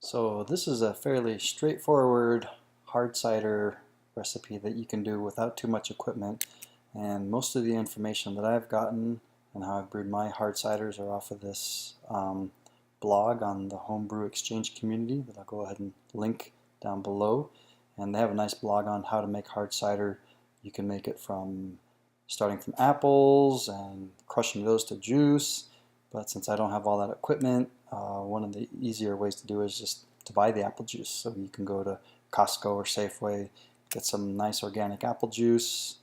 So this is a fairly straightforward hard cider recipe that you can do without too much equipment, and most of the information that I've gotten and how I've brewed my hard ciders are off of this blog on the Homebrew Exchange community that I'll go ahead and link down below. And they have a nice blog on how to make hard cider. You can make it from starting from apples and crushing those to juice. But since I don't have all that equipment, one of the easier ways to do it is just to buy the apple juice. So you can go to Costco or Safeway, get some nice organic apple juice,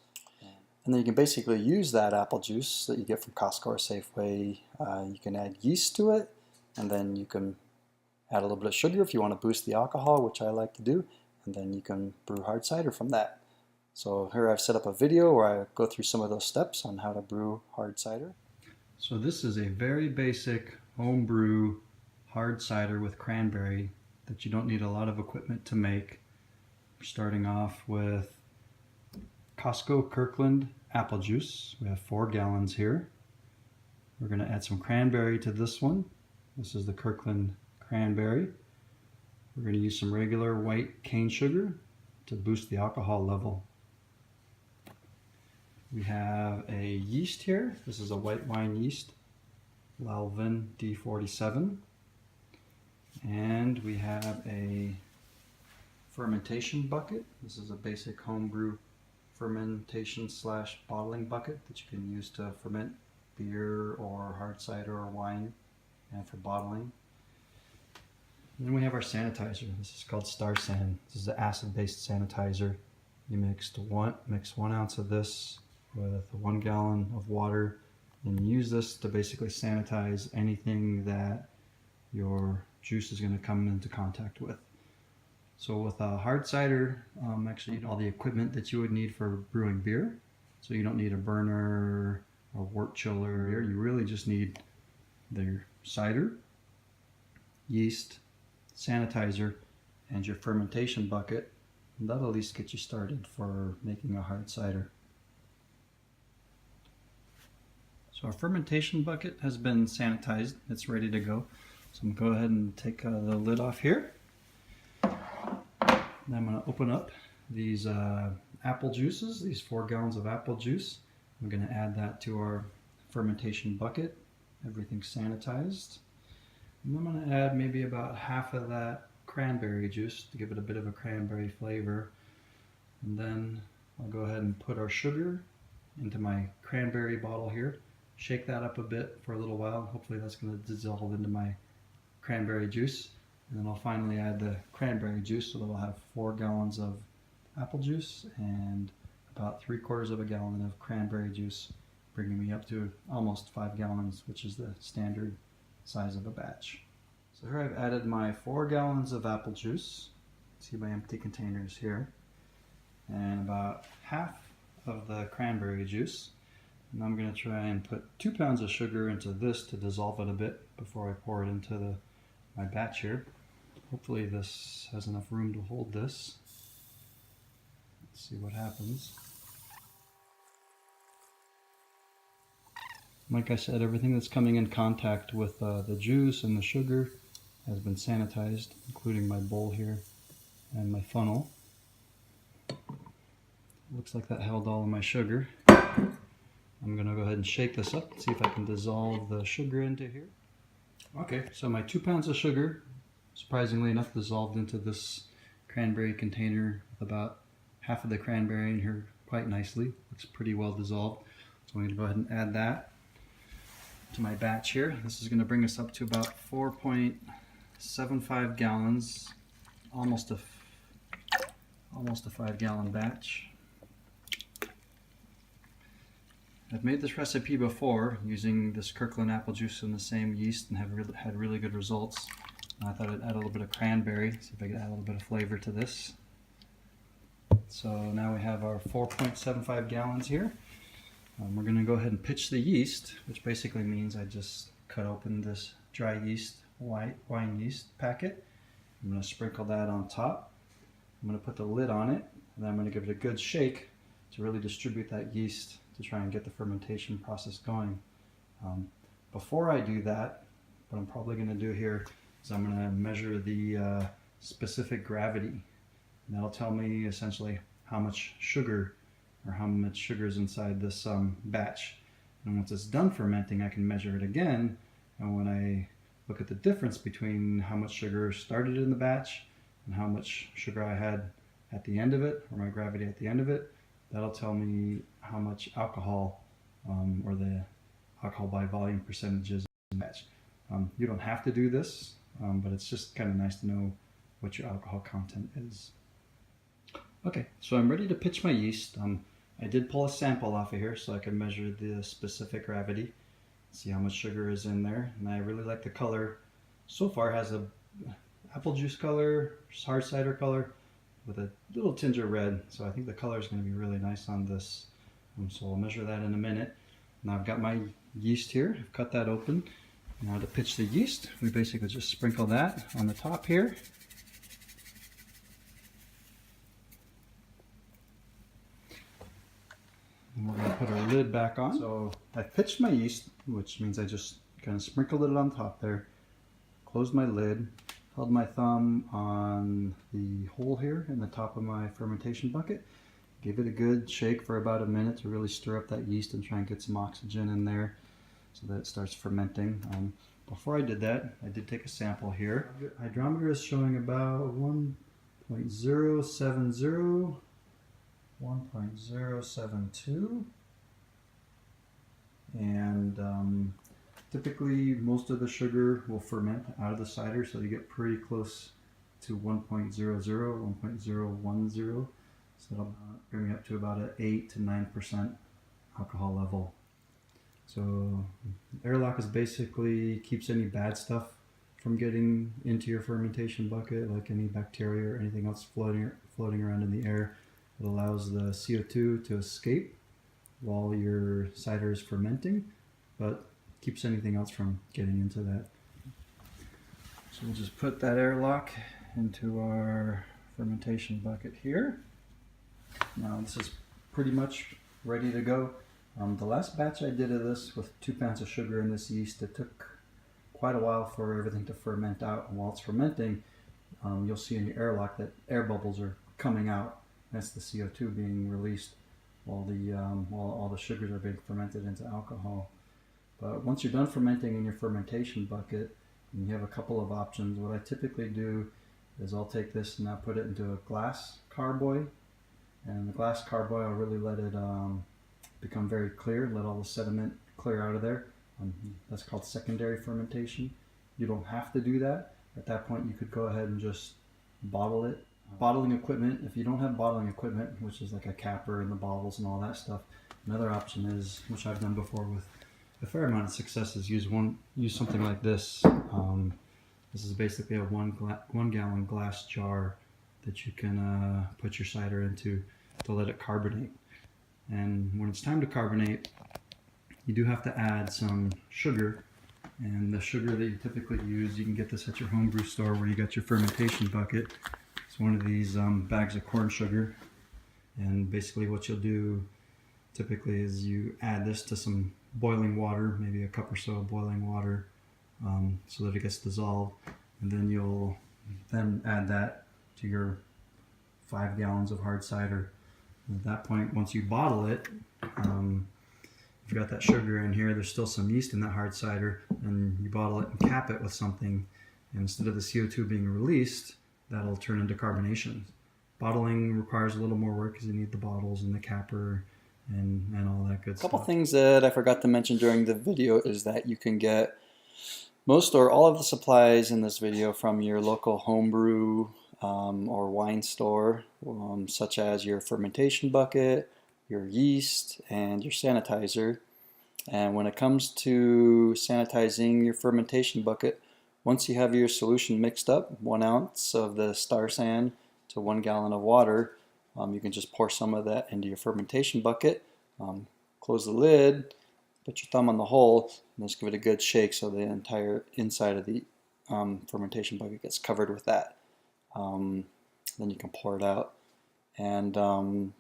and then you can basically use that apple juice that you get from Costco or Safeway. You can add yeast to it, and then you can add a little bit of sugar if you want to boost the alcohol, which I like to do, and then you can brew hard cider from that. So here I've set up a video where I go through some of those steps on how to brew hard cider. So this is a very basic homebrew hard cider with cranberry that you don't need a lot of equipment to make. We're starting off with Costco Kirkland apple juice. We have 4 gallons here. We're going to add some cranberry to this one. This is the Kirkland cranberry. We're going to use some regular white cane sugar to boost the alcohol level. We have a yeast here. This is a white wine yeast, Lalvin D47. And we have a fermentation bucket. This is a basic homebrew fermentation / bottling bucket that you can use to ferment beer or hard cider or wine and for bottling. And then we have our sanitizer. This is called Star San. This is an acid-based sanitizer. You mix 1 ounce of this with 1 gallon of water and use this to basically sanitize anything that your juice is going to come into contact with. So with a hard cider, actually you need all the equipment that you would need for brewing beer. So you don't need a burner or wort chiller. You really just need the cider, yeast, sanitizer, and your fermentation bucket. And that'll at least get you started for making a hard cider. So our fermentation bucket has been sanitized. It's ready to go. So I'm going to go ahead and take the lid off here. Then I'm going to open up these apple juices, these 4 gallons of apple juice. I'm going to add that to our fermentation bucket. Everything's sanitized. And I'm going to add maybe about half of that cranberry juice to give it a bit of a cranberry flavor. And then I'll go ahead and put our sugar into my cranberry bottle here. Shake that up a bit for a little while. Hopefully that's going to dissolve into my cranberry juice. And then I'll finally add the cranberry juice, so that we'll have 4 gallons of apple juice and about 3/4 of a gallon of cranberry juice, bringing me up to almost 5 gallons, which is the standard size of a batch. So here I've added my 4 gallons of apple juice. See my empty containers here. And about half of the cranberry juice. And I'm going to try and put 2 pounds of sugar into this to dissolve it a bit before I pour it into my batch here. Hopefully this has enough room to hold this. Let's see what happens. Like I said, everything that's coming in contact with the juice and the sugar has been sanitized, including my bowl here and my funnel. Looks like that held all of my sugar. I'm going to go ahead and shake this up and see if I can dissolve the sugar into here. Okay, so my 2 pounds of sugar, surprisingly enough, dissolved into this cranberry container with about half of the cranberry in here quite nicely. Looks pretty well dissolved. So I'm going to go ahead and add that to my batch here. This is going to bring us up to about 4.75 gallons, almost a 5 gallon batch. I've made this recipe before using this Kirkland apple juice and the same yeast and have had really good results. I thought I'd add a little bit of cranberry, see if I could add a little bit of flavor to this. So now we have our 4.75 gallons here. We're going to go ahead and pitch the yeast, which basically means I just cut open this dry yeast, white wine yeast packet. I'm going to sprinkle that on top. I'm going to put the lid on it, and then I'm going to give it a good shake to really distribute that yeast to try and get the fermentation process going. Before I do that, what I'm probably going to do here is I'm going to measure the specific gravity. And that'll tell me essentially how much sugar is inside this batch. And once it's done fermenting, I can measure it again. And when I look at the difference between how much sugar started in the batch and how much sugar I had at the end of it, or my gravity at the end of it, that'll tell me how much alcohol or the alcohol by volume percentages in the batch. You don't have to do this, but it's just kind of nice to know what your alcohol content is. Okay, so I'm ready to pitch my yeast. I did pull a sample off of here so I can measure the specific gravity, see how much sugar is in there, and I really like the color. So far it has a apple juice color, hard cider color, with a little tinge of red, so I think the color is going to be really nice on this. So I'll measure that in a minute. Now I've got my yeast here, I've cut that open. Now to pitch the yeast, we basically just sprinkle that on the top here. And we're going to put our lid back on. So I pitched my yeast, which means I just kind of sprinkled it on top there, closed my lid, held my thumb on the hole here in the top of my fermentation bucket, gave it a good shake for about a minute to really stir up that yeast and try and get some oxygen in there so that it starts fermenting. Before I did that, I did take a sample here. Hydrometer is showing about 1.070, 1.072, and typically most of the sugar will ferment out of the cider, so you get pretty close to 1.00, 1.010, so that'll bring me up to about an 8 to 9% alcohol level. So airlock is basically keeps any bad stuff from getting into your fermentation bucket, like any bacteria or anything else floating around in the air. It allows the CO2 to escape while your cider is fermenting, but keeps anything else from getting into that. So we'll just put that airlock into our fermentation bucket here. Now this is pretty much ready to go. The last batch I did of this with 2 pounds of sugar in this yeast, it took quite a while for everything to ferment out. And while it's fermenting, you'll see in your airlock that air bubbles are coming out. That's the CO2 being released while all the sugars are being fermented into alcohol. But once you're done fermenting in your fermentation bucket, you have a couple of options. What I typically do is I'll take this and I'll put it into a glass carboy. And the glass carboy, I'll really let it become very clear, let all the sediment clear out of there. That's called secondary fermentation. You don't have to do that. At that point, you could go ahead and just bottle it. Bottling equipment, if you don't have bottling equipment, which is like a capper and the bottles and all that stuff, another option is, which I've done before with a fair amount of success, is use something like this. This is basically a 1 gallon glass jar that you can put your cider into to let it carbonate. And when it's time to carbonate, you do have to add some sugar. And the sugar that you typically use, you can get this at your homebrew store where you got your fermentation bucket. It's one of these bags of corn sugar. And basically what you'll do typically is you add this to some boiling water, maybe a cup or so of boiling water, so that it gets dissolved. And then you'll add that to your 5 gallons of hard cider. And at that point, once you bottle it, you've got that sugar in here, there's still some yeast in that hard cider, and you bottle it and cap it with something. And instead of the CO2 being released, that'll turn into carbonation. Bottling requires a little more work because you need the bottles and the capper and all that good stuff. A couple things that I forgot to mention during the video is that you can get most or all of the supplies in this video from your local homebrew or wine store, such as your fermentation bucket, your yeast, and your sanitizer. And when it comes to sanitizing your fermentation bucket, once you have your solution mixed up, 1 ounce of the Star San to 1 gallon of water, you can just pour some of that into your fermentation bucket, close the lid, put your thumb on the hole, and just give it a good shake so the entire inside of the fermentation bucket gets covered with that. Then you can pour it out. And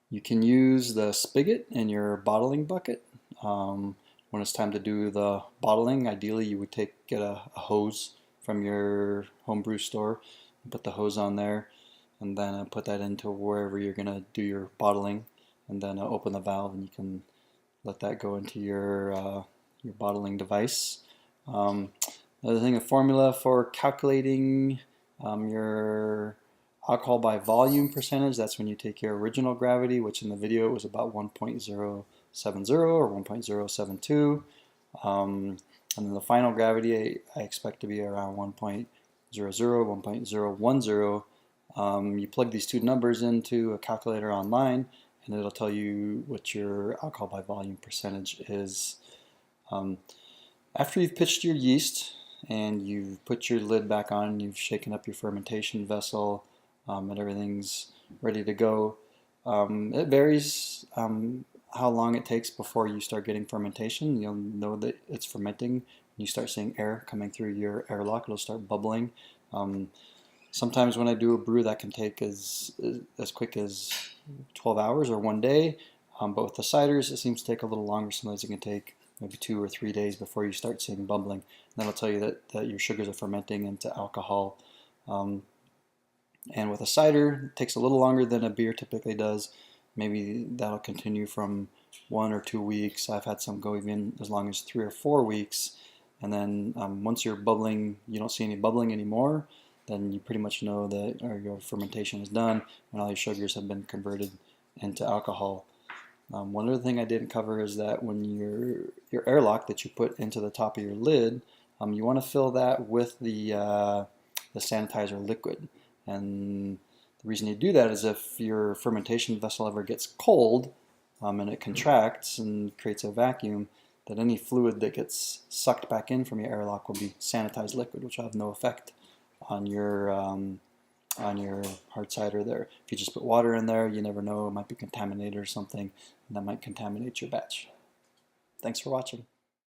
you can use the spigot in your bottling bucket. When it's time to do the bottling, ideally you would get a hose from your homebrew store. Put the hose on there, and then put that into wherever you're going to do your bottling, and then open the valve, and you can let that go into your bottling device. Another thing, a formula for calculating your alcohol by volume percentage. That's when you take your original gravity, which in the video was about 1.070 or 1.072. And then the final gravity I expect to be around 1.00, 1.010. You plug these two numbers into a calculator online, and it'll tell you what your alcohol by volume percentage is. After you've pitched your yeast and you've put your lid back on, you've shaken up your fermentation vessel, and everything's ready to go. It varies how long it takes before you start getting fermentation. You'll know that it's fermenting. You start seeing air coming through your airlock. It'll start bubbling. Sometimes when I do a brew, that can take as quick as 12 hours or 1 day. But with the ciders, it seems to take a little longer. Sometimes it can take maybe 2 or 3 days before you start seeing bubbling. And that'll tell you that your sugars are fermenting into alcohol. And with a cider, it takes a little longer than a beer typically does. Maybe that'll continue from 1 or 2 weeks. I've had some go even as long as 3 or 4 weeks. And then once you're bubbling, you don't see any bubbling anymore, then you pretty much know that your fermentation is done and all your sugars have been converted into alcohol. One other thing I didn't cover is that when your airlock that you put into the top of your lid, you want to fill that with the sanitizer liquid. And the reason you do that is if your fermentation vessel ever gets cold and it contracts and creates a vacuum, that any fluid that gets sucked back in from your airlock will be sanitized liquid, which will have no effect on your hard cider there. If you just put water in there, you never know, it might be contaminated or something, and that might contaminate your batch. Thanks for watching.